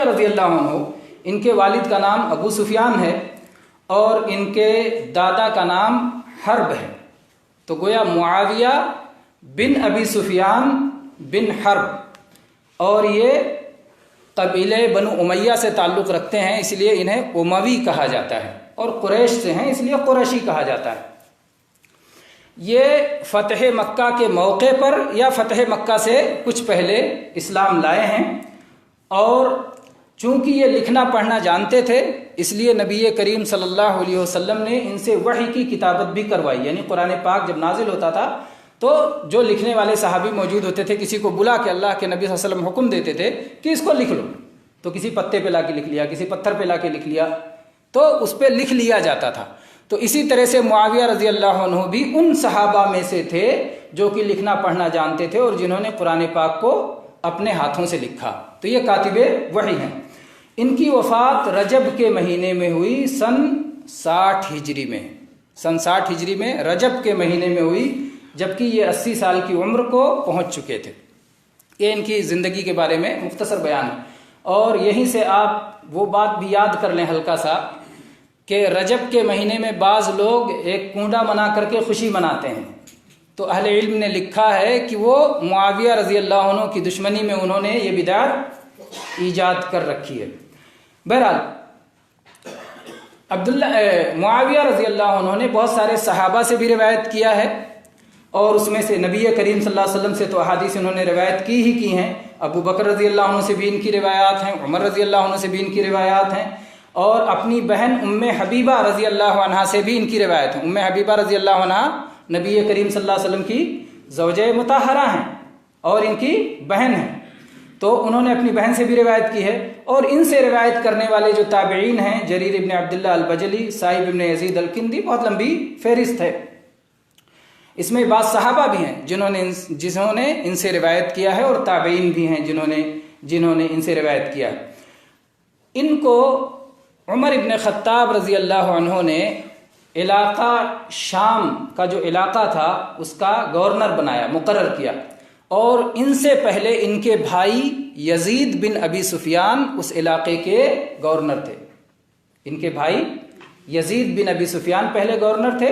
رضی اللہ عنہ، ان کے والد کا نام ابو سفیان ہے اور ان کے دادا کا نام حرب ہے، تو گویا معاویہ بن ابی سفیان بن حرب، اور یہ قبیلہ بنو امیہ سے تعلق رکھتے ہیں، اس لیے انہیں اموی کہا جاتا ہے، اور قریش سے ہیں اس لیے قریشی کہا جاتا ہے۔ یہ فتح مکہ کے موقع پر یا فتح مکہ سے کچھ پہلے اسلام لائے ہیں، اور چونکہ یہ لکھنا پڑھنا جانتے تھے اس لیے نبی کریم صلی اللہ علیہ وسلم نے ان سے وحی کی کتابت بھی کروائی، یعنی قرآن پاک جب نازل ہوتا تھا تو جو لکھنے والے صحابی موجود ہوتے تھے کسی کو بلا کے اللہ کے نبی صلی اللہ علیہ وسلم حکم دیتے تھے کہ اس کو لکھ لو، تو کسی پتے پہ لا کے لکھ لیا، کسی پتھر پہ لا کے لکھ لیا، تو اس پہ لکھ لیا جاتا تھا۔ تو اسی طرح سے معاویہ رضی اللہ عنہ بھی ان صحابہ میں سے تھے جو کہ لکھنا پڑھنا جانتے تھے اور جنہوں نے قرآن پاک کو اپنے ہاتھوں سے لکھا، تو یہ کاتب وحی ہیں۔ ان کی وفات رجب کے مہینے میں ہوئی، سن 60 ہجری میں، سن 60 ہجری میں رجب کے مہینے میں ہوئی، جبکہ یہ 80 سال کی عمر کو پہنچ چکے تھے۔ یہ ان کی زندگی کے بارے میں مختصر بیان ہے، اور یہیں سے آپ وہ بات بھی یاد کر لیں ہلکا سا کہ رجب کے مہینے میں بعض لوگ ایک کنڈا منا کر کے خوشی مناتے ہیں، تو اہل علم نے لکھا ہے کہ وہ معاویہ رضی اللہ عنہ کی دشمنی میں انہوں نے یہ بدعت ایجاد کر رکھی ہے۔ بہرحال معاویہ رضی اللہ عنہ نے بہت سارے صحابہ سے بھی روایت کیا ہے، اور اس میں سے نبی کریم صلی اللہ علیہ وسلم سے تو احادیث انہوں نے روایت کی ہی کی ہیں، ابو بکر رضی اللہ عنہ سے بھی ان کی روایات ہیں، عمر رضی اللہ عنہ سے بھی ان کی روایات ہیں، اور اپنی بہن ام حبیبہ رضی اللہ عنہا سے بھی ان کی روایت ہے۔ ام حبیبہ رضی اللہ عنہا نبی کریم صلی اللہ علیہ وسلم کی زوجہ مطہرہ ہیں اور ان کی بہن ہیں، تو انہوں نے اپنی بہن سے بھی روایت کی ہے۔ اور ان سے روایت کرنے والے جو تابعین ہیں، جریر ابن عبداللہ البجلی، صائب ابن یزید الکندی، بہت لمبی فہرست ہے، اس میں بعض صحابہ بھی ہیں جنہوں نے ان سے روایت کیا ہے، اور تابعین بھی ہیں جنہوں نے ان سے روایت کیا ہے۔ ان کو عمر ابن خطاب رضی اللہ عنہ نے علاقہ شام کا جو علاقہ تھا اس کا گورنر بنایا، مقرر کیا، اور ان سے پہلے ان کے بھائی یزید بن ابی سفیان اس علاقے کے گورنر تھے۔ ان کے بھائی یزید بن ابی سفیان پہلے گورنر تھے،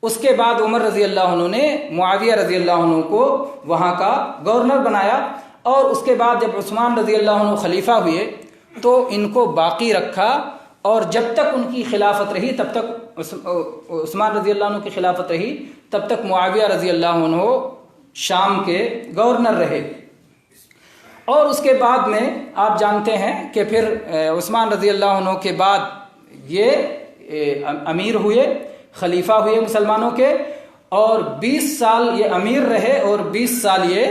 اس کے بعد عمر رضی اللہ عنہ نے معاویہ رضی اللہ عنہ کو وہاں کا گورنر بنایا، اور اس کے بعد جب عثمان رضی اللہ عنہ خلیفہ ہوئے تو ان کو باقی رکھا، اور جب تک ان کی خلافت رہی تب تک عثمان رضی اللہ عنہ کی خلافت رہی تب تک معاویہ رضی اللہ عنہ شام کے گورنر رہے۔ اور اس کے بعد میں آپ جانتے ہیں کہ پھر عثمان رضی اللہ عنہ کے بعد یہ امیر ہوئے، خلیفہ ہوئے مسلمانوں کے، اور 20 سال یہ امیر رہے اور 20 سال یہ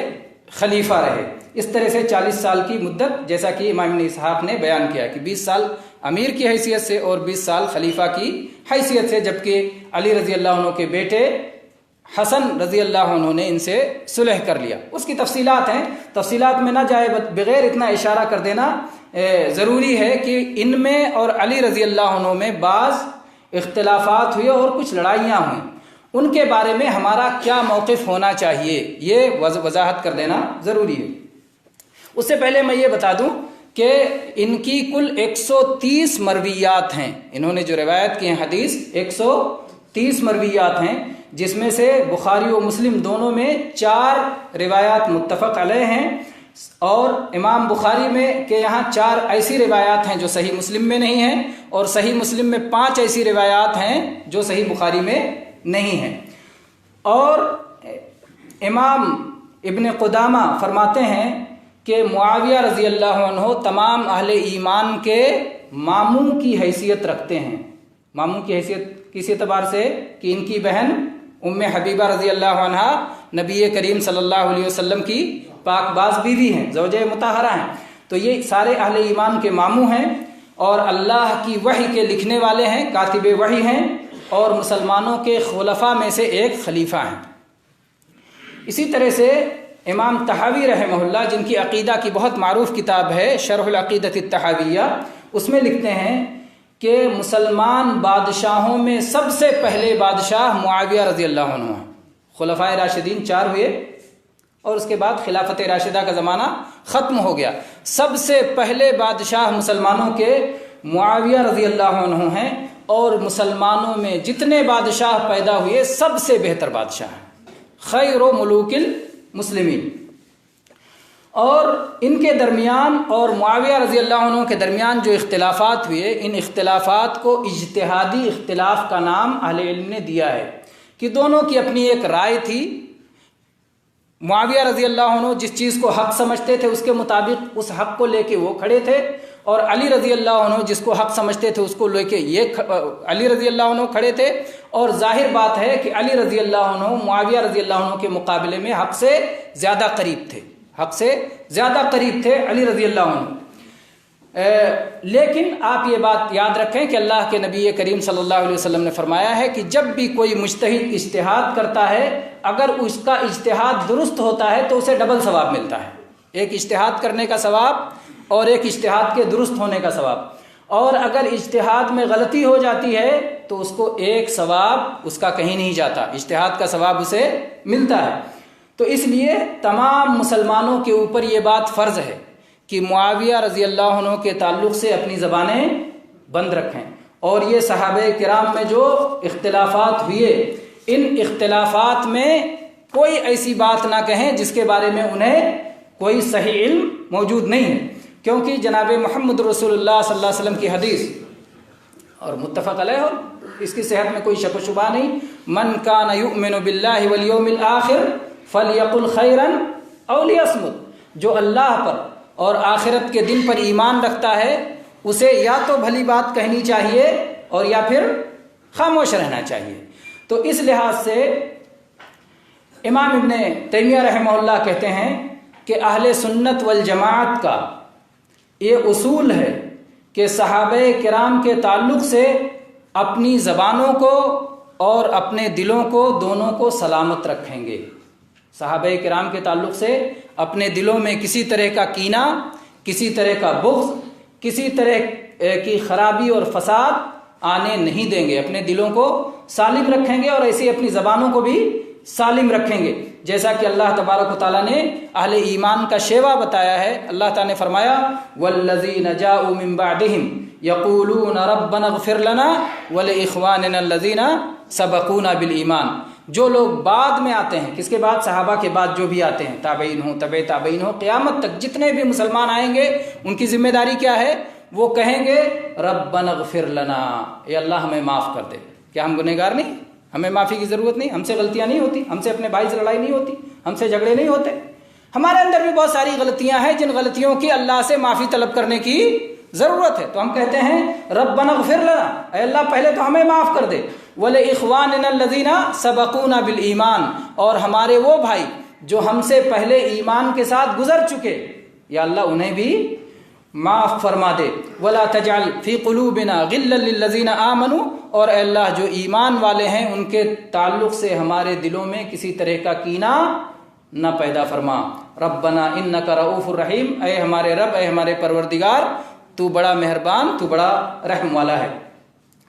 خلیفہ رہے۔ اس طرح سے 40 سال کی مدت، جیسا کہ امام ابن اسحاق نے بیان کیا کہ 20 سال امیر کی حیثیت سے اور 20 سال خلیفہ کی حیثیت سے، جبکہ علی رضی اللہ عنہ کے بیٹے حسن رضی اللہ عنہ نے ان سے صلح کر لیا۔ اس کی تفصیلات ہیں، تفصیلات میں نہ جائے بغیر اتنا اشارہ کر دینا ضروری ہے کہ ان میں اور علی رضی اللہ عنہ میں بعض اختلافات ہوئے اور کچھ لڑائیاں ہوئیں، ان کے بارے میں ہمارا کیا موقف ہونا چاہیے یہ وضاحت کر دینا ضروری ہے۔ اس سے پہلے میں یہ بتا دوں کہ ان کی کل 130 مرویات ہیں، انہوں نے جو روایت کی ہیں حدیث 130 مرویات ہیں، جس میں سے بخاری و مسلم دونوں میں 4 روایات متفق علیہ ہیں، اور امام بخاری میں کہ یہاں 4 ایسی روایات ہیں جو صحیح مسلم میں نہیں ہیں، اور صحیح مسلم میں 5 ایسی روایات ہیں جو صحیح بخاری میں نہیں ہیں۔ اور امام ابن قدامہ فرماتے ہیں کہ معاویہ رضی اللہ عنہ تمام اہل ایمان کے ماموں کی حیثیت رکھتے ہیں۔ ماموں کی حیثیت کس اعتبار سے کہ ان کی بہن ام حبیبہ رضی اللہ عنہا نبی کریم صلی اللہ علیہ وسلم کی پاک باز بیوی ہیں، زوجہ مطہرہ ہیں، تو یہ سارے اہل ایمان کے ماموں ہیں، اور اللہ کی وحی کے لکھنے والے ہیں، کاتب وحی ہیں، اور مسلمانوں کے خلفاء میں سے ایک خلیفہ ہیں۔ اسی طرح سے امام طحاوی رحمہ اللہ، جن کی عقیدہ کی بہت معروف کتاب ہے شرح العقیدۃ الطحاویہ، اس میں لکھتے ہیں کہ مسلمان بادشاہوں میں سب سے پہلے بادشاہ معاویہ رضی اللہ عنہ ہیں۔ خلفائے راشدین 4 ہوئے، اور اس کے بعد خلافت راشدہ کا زمانہ ختم ہو گیا۔ سب سے پہلے بادشاہ مسلمانوں کے معاویہ رضی اللہ عنہ ہیں، اور مسلمانوں میں جتنے بادشاہ پیدا ہوئے سب سے بہتر بادشاہ ہیں، خیر و ملوک المسلمین۔ اور ان کے درمیان اور معاویہ رضی اللہ عنہ کے درمیان جو اختلافات ہوئے، ان اختلافات کو اجتہادی اختلاف کا نام اہل علم نے دیا ہے، کہ دونوں کی اپنی ایک رائے تھی۔ معاویہ رضی اللہ عنہ جس چیز کو حق سمجھتے تھے اس کے مطابق اس حق کو لے کے وہ کھڑے تھے، اور علی رضی اللہ عنہ جس کو حق سمجھتے تھے اس کو لے کے علی رضی اللہ عنہ کھڑے تھے۔ اور ظاہر بات ہے کہ علی رضی اللہ عنہ معاویہ رضی اللہ عنہ کے مقابلے میں حق سے زیادہ قریب تھے، حق سے زیادہ قریب تھے علی رضی اللہ عنہ۔ لیکن آپ یہ بات یاد رکھیں کہ اللہ کے نبی کریم صلی اللہ علیہ وسلم نے فرمایا ہے کہ جب بھی کوئی مجتہد اجتہاد کرتا ہے، اگر اس کا اجتہاد درست ہوتا ہے تو اسے ڈبل ثواب ملتا ہے، ایک اجتہاد کرنے کا ثواب اور ایک اجتہاد کے درست ہونے کا ثواب۔ اور اگر اجتہاد میں غلطی ہو جاتی ہے تو اس کو ایک ثواب اس کا کہیں نہیں جاتا، اجتہاد کا ثواب اسے ملتا ہے۔ تو اس لیے تمام مسلمانوں کے اوپر یہ بات فرض ہے کہ معاویہ رضی اللہ عنہ کے تعلق سے اپنی زبانیں بند رکھیں، اور یہ صحابہ کرام میں جو اختلافات ہوئے، ان اختلافات میں کوئی ایسی بات نہ کہیں جس کے بارے میں انہیں کوئی صحیح علم موجود نہیں ہے، کیونکہ جناب محمد رسول اللہ صلی اللہ علیہ وسلم کی حدیث اور متفق علیہ، اور اس کی صحت میں کوئی شک و شبہ نہیں، من کان یؤمن باللہ والیوم الآخر فلیقل خیرا او لیصمت، جو اللہ پر اور آخرت کے دن پر ایمان رکھتا ہے اسے یا تو بھلی بات کہنی چاہیے اور یا پھر خاموش رہنا چاہیے۔ تو اس لحاظ سے امام ابن تیمیہ رحمہ اللہ کہتے ہیں کہ اہل سنت والجماعت کا یہ اصول ہے کہ صحابہ کرام کے تعلق سے اپنی زبانوں کو اور اپنے دلوں کو دونوں کو سلامت رکھیں گے۔ صحابہ کرام کے تعلق سے اپنے دلوں میں کسی طرح کا کینہ، کسی طرح کا بغض، کسی طرح کی خرابی اور فساد آنے نہیں دیں گے، اپنے دلوں کو سالم رکھیں گے اور ایسی اپنی زبانوں کو بھی سالم رکھیں گے، جیسا کہ اللہ تبارک و تعالیٰ نے اہل ایمان کا شیوا بتایا ہے۔ اللہ تعالیٰ نے فرمایا والذین جاءوا من بعدہم یقولون ربنا اغفر لنا ولاخواننا الذین سبقونا بالایمان، جو لوگ بعد میں آتے ہیں، کس کے بعد؟ صحابہ کے بعد جو بھی آتے ہیں، تابعین ہوں، تبع تابعین ہوں، قیامت تک جتنے بھی مسلمان آئیں گے ان کی ذمہ داری کیا ہے؟ وہ کہیں گے ربنا اغفر لنا، اے اللہ ہمیں معاف کر دے۔ کیا ہم گنہگار نہیں؟ ہمیں معافی کی ضرورت نہیں؟ ہم سے غلطیاں نہیں ہوتی؟ ہم سے اپنے بھائی سے لڑائی نہیں ہوتی؟ ہم سے جھگڑے نہیں ہوتے؟ ہمارے اندر بھی بہت ساری غلطیاں ہیں جن غلطیوں کی اللہ سے معافی طلب کرنے کی ضرورت ہے۔ تو ہم کہتے ہیں ربنا اغفر لنا، اے اللہ پہلے تو ہمیں معاف کر دے، ولاخواننا الذین سبقونا بالایمان، اور ہمارے وہ بھائی جو ہم سے پہلے ایمان کے ساتھ گزر چکے، یا اللہ انہیں بھی معاف فرما دے، ولا تجعل فی قلوبنا غلا للذین آمنوا، اور اے اللہ جو ایمان والے ہیں ان کے تعلق سے ہمارے دلوں میں کسی طرح کا کینہ نہ پیدا فرما۔ ربنا انک رؤوف الرحیم، اے ہمارے رب، اے ہمارے پروردگار، تو بڑا مہربان، تو بڑا رحم والا ہے۔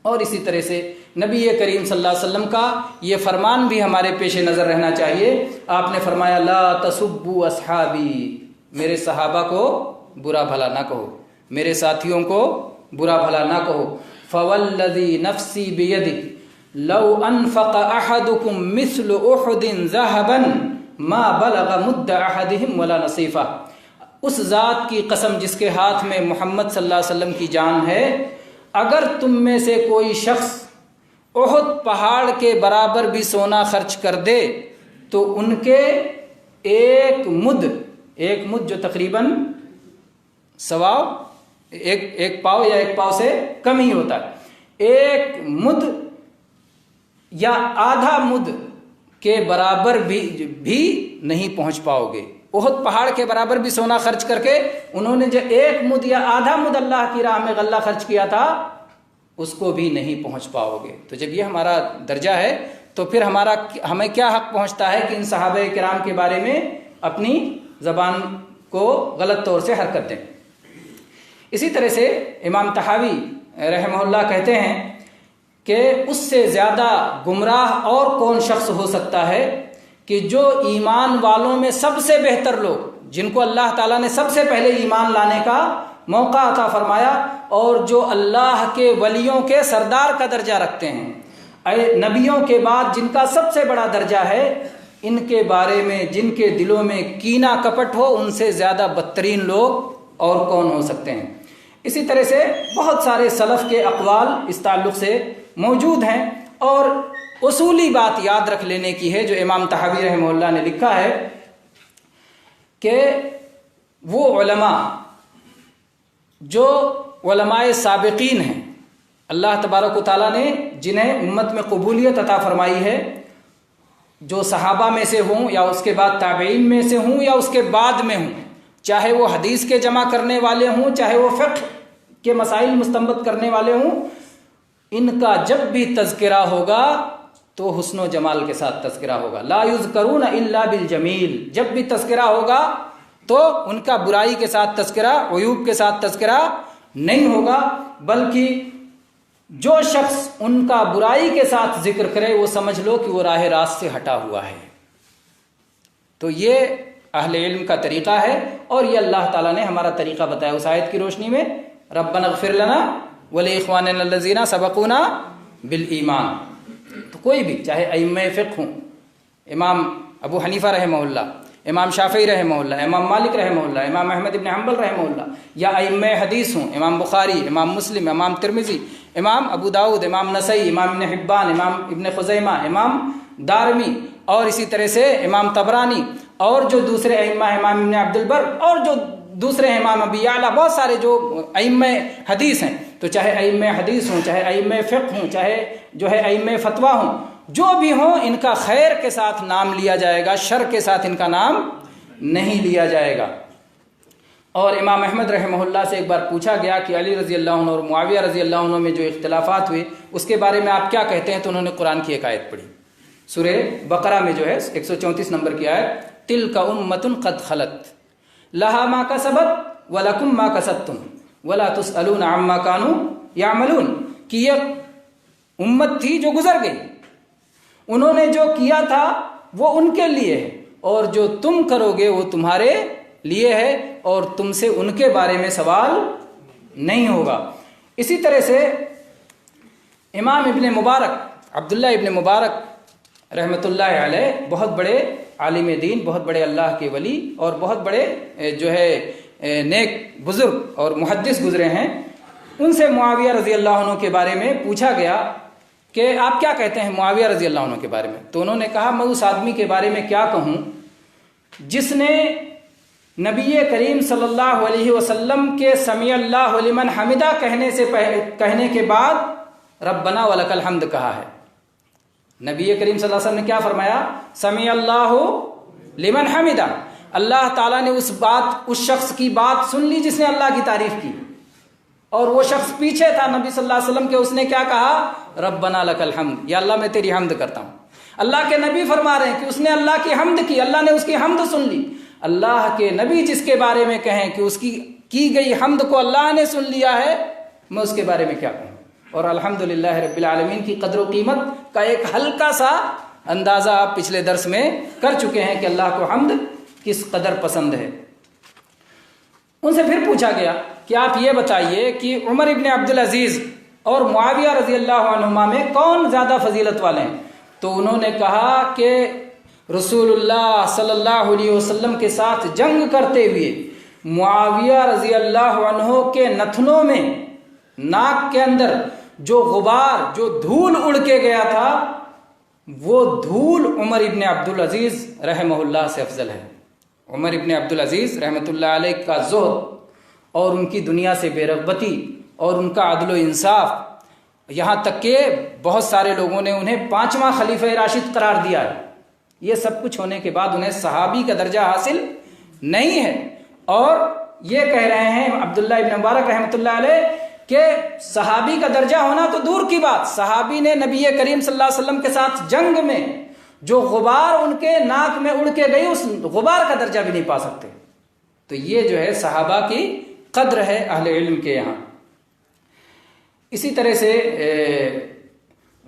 اور اسی طرح سے نبی کریم صلی اللہ علیہ وسلم کا یہ فرمان بھی ہمارے پیش نظر رہنا چاہیے۔ آپ نے فرمایا لا تسبوا اصحابی، میرے صحابہ کو برا بھلا نہ کہو، میرے ساتھیوں کو برا بھلا نہ کہو۔ فوالذی نفسی بیدہ لو انفق احدکم مثل احد ذہبا ما بلغ مد احدہم ولا نصیفہ، اس ذات کی قسم جس کے ہاتھ میں محمد صلی اللہ علیہ وسلم کی جان ہے، اگر تم میں سے کوئی شخص احد پہاڑ کے برابر بھی سونا خرچ کر دے تو ان کے ایک مد جو تقریباً سواؤ ایک پاؤ یا ایک پاؤ سے کم ہی ہوتا ہے، ایک مد یا آدھا مد کے برابر بھی نہیں پہنچ پاؤ گے۔ احد پہاڑ کے برابر بھی سونا خرچ کر کے انہوں نے جو ایک مد یا آدھا مد اللہ کی راہ میں غلہ خرچ کیا تھا اس کو بھی نہیں پہنچ پاؤ گے۔ تو جب یہ ہمارا درجہ ہے تو پھر ہمیں کیا حق پہنچتا ہے کہ ان صحابہ کرام کے بارے میں اپنی زبان کو غلط طور سے حرکت دیں۔ اسی طرح سے امام طحاوی رحمہ اللہ کہتے ہیں کہ اس سے زیادہ گمراہ اور کون شخص ہو سکتا ہے کہ جو ایمان والوں میں سب سے بہتر لوگ، جن کو اللہ تعالیٰ نے سب سے پہلے ایمان لانے کا موقع عطا فرمایا، اور جو اللہ کے ولیوں کے سردار کا درجہ رکھتے ہیں، نبیوں کے بعد جن کا سب سے بڑا درجہ ہے، ان کے بارے میں جن کے دلوں میں کینہ کپٹ ہو، ان سے زیادہ بدترین لوگ اور کون ہو سکتے ہیں۔ اسی طرح سے بہت سارے سلف کے اقوال اس تعلق سے موجود ہیں، اور اصولی بات یاد رکھ لینے کی ہے جو امام طحاوی رحمہ اللہ نے لکھا ہے کہ وہ علماء جو علماء سابقین ہیں، اللہ تبارک و تعالیٰ نے جنہیں امت میں قبولیت عطا فرمائی ہے، جو صحابہ میں سے ہوں یا اس کے بعد تابعین میں سے ہوں یا اس کے بعد میں ہوں، چاہے وہ حدیث کے جمع کرنے والے ہوں، چاہے وہ فقہ کے مسائل مستنبط کرنے والے ہوں، ان کا جب بھی تذکرہ ہوگا تو حسن و جمال کے ساتھ تذکرہ ہوگا۔ لا یذکرون الا بالجمیل، جب بھی تذکرہ ہوگا تو ان کا برائی کے ساتھ تذکرہ، عیوب کے ساتھ تذکرہ نہیں ہوگا، بلکہ جو شخص ان کا برائی کے ساتھ ذکر کرے وہ سمجھ لو کہ وہ راہ راست سے ہٹا ہوا ہے۔ تو یہ اہل علم کا طریقہ ہے، اور یہ اللہ تعالیٰ نے ہمارا طریقہ بتایا اس آیت کی روشنی میں، ربنا اغفر لنا ولاخواننا الذین سبقونا بالایمان۔ تو کوئی بھی، چاہے ائمہ فقہ ہوں، امام ابو حنیفہ رحمہ اللہ، امام شافعی رحمہ اللہ، امام مالک رحمہ اللہ، امام احمد ابن حنبل رحمہ اللہ، یا ائمہ حدیث ہوں، امام بخاری، امام مسلم، امام ترمذی، امام ابو داؤد، امام نسائی، امام ابن حبان، امام ابن خزیمہ، امام دارمی، اور اسی طرح سے امام طبرانی، اور جو دوسرے ائمہ، امام ابن عبد البر، اور جو دوسرے امام ابی اعلیٰ، بہت سارے جو ائمہ حدیث ہیں، تو چاہے ائمہ حدیث ہوں، چاہے ائمہ فقہ ہوں، چاہے جو ہے ائمہ فتویٰ ہوں، جو بھی ہوں، ان کا خیر کے ساتھ نام لیا جائے گا، شر کے ساتھ ان کا نام نہیں لیا جائے گا۔ اور امام احمد رحمہ اللہ سے ایک بار پوچھا گیا کہ علی رضی اللہ عنہ اور معاویہ رضی اللہ عنہ میں جو اختلافات ہوئے اس کے بارے میں آپ کیا کہتے ہیں؟ تو انہوں نے قرآن کی ایک آیت پڑھی، سورہ بقرہ میں جو ہے 134 نمبر کی آیت، تلک امۃ قد خلت لہا ما کسبت ولکم ما کسبتم ولا تسألون عما کانوا یعملون، کہ یہ امت تھی جو گزر گئی، انہوں نے جو کیا تھا وہ ان کے لیے ہے، اور جو تم کرو گے وہ تمہارے لیے ہے، اور تم سے ان کے بارے میں سوال نہیں ہوگا۔ اسی طرح سے امام ابن مبارک، عبداللہ ابن مبارک رحمۃ اللہ علیہ، بہت بڑے عالم دین، بہت بڑے اللہ کے ولی، اور بہت بڑے جو ہے نیک بزرگ اور محدث گزرے ہیں، ان سے معاویہ رضی اللہ عنہ کے بارے میں پوچھا گیا کہ آپ کیا کہتے ہیں معاویہ رضی اللہ عنہ کے بارے میں؟ تو انہوں نے کہا میں اس آدمی کے بارے میں کیا کہوں جس نے نبی کریم صلی اللہ علیہ وسلم کے سمیع اللہ لمن حمدہ کہنے کے بعد ربنا ولک الحمد کہا ہے۔ نبی کریم صلی اللہ علیہ وسلم نے کیا فرمایا؟ سمیع اللہ لمن حمدہ، اللہ تعالیٰ نے اس شخص کی بات سن لی جس نے اللہ کی تعریف کی، اور وہ شخص پیچھے تھا نبی صلی اللہ علیہ وسلم کے، اس نے کیا کہا؟ ربنا لک الحمد، یا اللہ میں تیری حمد کرتا ہوں۔ اللہ کے نبی فرما رہے ہیں کہ اس نے اللہ کی حمد کی، اللہ نے اس کی حمد سن لی۔ اللہ کے نبی جس کے بارے میں کہیں کہ اس کی گئی حمد کو اللہ نے سن لیا ہے، میں اس کے بارے میں کیا کہوں؟ اور الحمدللہ رب العالمین کی قدر و قیمت کا ایک ہلکا سا اندازہ آپ پچھلے درس میں کر چکے ہیں کہ اللہ کو حمد کس قدر پسند ہے۔ ان سے پھر پوچھا گیا کہ آپ یہ بتائیے کہ عمر ابن عبدالعزیز اور معاویہ رضی اللہ عنہما میں کون زیادہ فضیلت والے ہیں؟ تو انہوں نے کہا کہ رسول اللہ صلی اللہ علیہ وسلم کے ساتھ جنگ کرتے ہوئے معاویہ رضی اللہ عنہ کے نتنوں میں، ناک کے اندر جو غبار، جو دھول اڑ کے گیا تھا، وہ دھول عمر ابن عبدالعزیز رحمہ اللہ سے افضل ہے۔ عمر ابن عبدالعزیز رحمۃ اللہ علیہ کا زہد اور ان کی دنیا سے بے رغبتی اور ان کا عدل و انصاف، یہاں تک کہ بہت سارے لوگوں نے انہیں 5واں خلیفہ راشد قرار دیا ہے، یہ سب کچھ ہونے کے بعد انہیں صحابی کا درجہ حاصل نہیں ہے، اور یہ کہہ رہے ہیں عبداللہ ابن مبارک رحمۃ اللہ علیہ کہ صحابی کا درجہ ہونا تو دور کی بات، صحابی نے نبی کریم صلی اللہ علیہ وسلم کے ساتھ جنگ میں جو غبار ان کے ناک میں اڑ کے گئی، اس غبار کا درجہ بھی نہیں پا سکتے۔ تو یہ جو ہے صحابہ کی قدر ہے اہل علم کے یہاں۔ اسی طرح سے